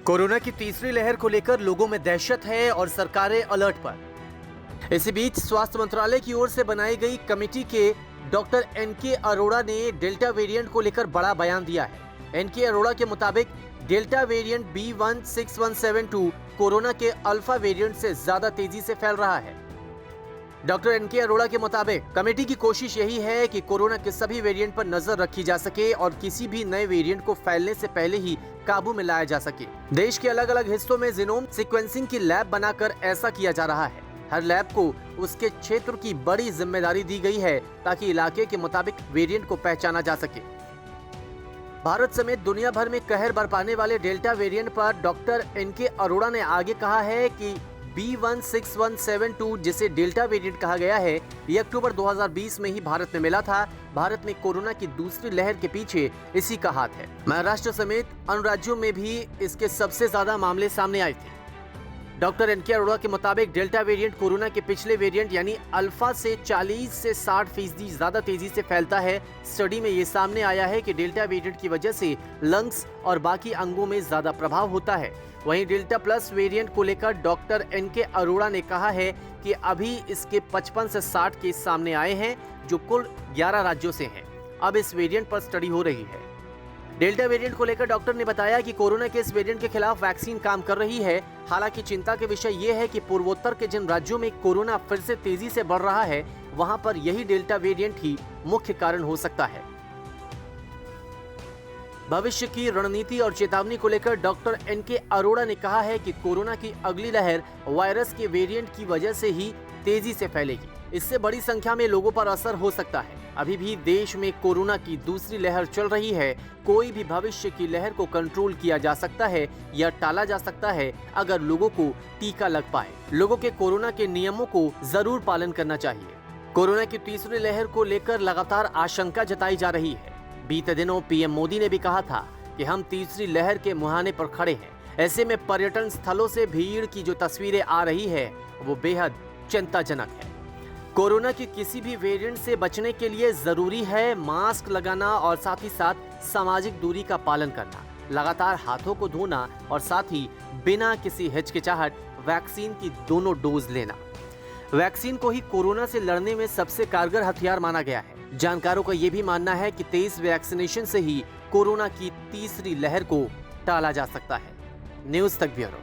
Corona की तीसरी लहर को लेकर लोगों में दहशत है और सरकारें अलर्ट पर। इसी बीच स्वास्थ्य मंत्रालय की ओर से बनाई गई कमेटी के डॉक्टर एनके अरोड़ा ने डेल्टा वेरिएंट को लेकर बड़ा बयान दिया है। एनके अरोड़ा के मुताबिक डेल्टा वेरिएंट B16172 कोरोना के अल्फा वेरिएंट से ज्यादा तेजी से फैल रहा है। डॉक्टर एनके अरोड़ा के मुताबिक कमेटी की कोशिश यही है कि कोरोना के सभी वेरिएंट पर नजर रखी जा सके और किसी भी नए वेरिएंट को फैलने से पहले ही काबू में लाया जा सके। देश के अलग अलग हिस्सों में जीनोम सीक्वेंसिंग की लैब बनाकर ऐसा किया जा रहा है। हर लैब को उसके क्षेत्र की बड़ी जिम्मेदारी दी गई है ताकि इलाके के मुताबिक वेरिएंट को पहचाना जा सके। भारत समेत दुनिया भर में कहर बरपाने वाले डेल्टा वेरिएंट पर डॉक्टर एनके अरोड़ा ने आगे कहा है कि B16172 जिसे डेल्टा वेरिएंट कहा गया है, ये अक्टूबर 2020 में ही भारत में मिला था। भारत में कोरोना की दूसरी लहर के पीछे इसी का हाथ है। महाराष्ट्र समेत अन्य राज्यों में भी इसके सबसे ज्यादा मामले सामने आए थे। डॉक्टर एनके अरोड़ा के मुताबिक डेल्टा वेरिएंट कोरोना के पिछले वेरिएंट यानी अल्फा से 40 से 60% ज्यादा तेजी से फैलता है। स्टडी में ये सामने आया है कि डेल्टा वेरिएंट की वजह से लंग्स और बाकी अंगों में ज्यादा प्रभाव होता है। वहीं डेल्टा प्लस वेरिएंट को लेकर डॉक्टर एनके अरोड़ा ने कहा है कि अभी इसके 55 से 60 केस सामने आए हैं जो कुल 11 राज्यों से हैं। अब इस वेरिएंट पर स्टडी हो रही है। डेल्टा वेरिएंट को लेकर डॉक्टर ने बताया कि कोरोना के इस वेरिएंट के खिलाफ वैक्सीन काम कर रही है। हालांकि चिंता के विषय ये है कि पूर्वोत्तर के जिन राज्यों में कोरोना फिर से तेजी से बढ़ रहा है, वहां पर यही डेल्टा वेरिएंट ही मुख्य कारण हो सकता है। भविष्य की रणनीति और चेतावनी को लेकर डॉक्टर एनके अरोड़ा ने कहा है कि कोरोना की अगली लहर वायरस के वेरिएंट की वजह से ही तेजी से फैलेगी। इससे बड़ी संख्या में लोगों पर असर हो सकता है। अभी भी देश में कोरोना की दूसरी लहर चल रही है। कोई भी भविष्य की लहर को कंट्रोल किया जा सकता है या टाला जा सकता है अगर लोगों को टीका लग पाए। लोगों के कोरोना के नियमों को जरूर पालन करना चाहिए। कोरोना की तीसरी लहर को लेकर लगातार आशंका जताई जा रही है। बीते दिनों पीएम मोदी ने भी कहा था कि हम तीसरी लहर के मुहाने पर खड़े हैं। ऐसे में पर्यटन स्थलों से भीड़ की जो तस्वीरें आ रही है वो बेहद चिंताजनक है। कोरोना की किसी भी वेरिएंट से बचने के लिए जरूरी है मास्क लगाना और साथ ही साथ सामाजिक दूरी का पालन करना, लगातार हाथों को धोना और साथ ही बिना किसी हिचकिचाहट वैक्सीन की दोनों डोज लेना। वैक्सीन को ही कोरोना से लड़ने में सबसे कारगर हथियार माना गया है। जानकारों का यह भी मानना है कि 23 वैक्सीनेशन से ही कोरोना की तीसरी लहर को टाला जा सकता है। न्यूज़ तक ब्यूरो।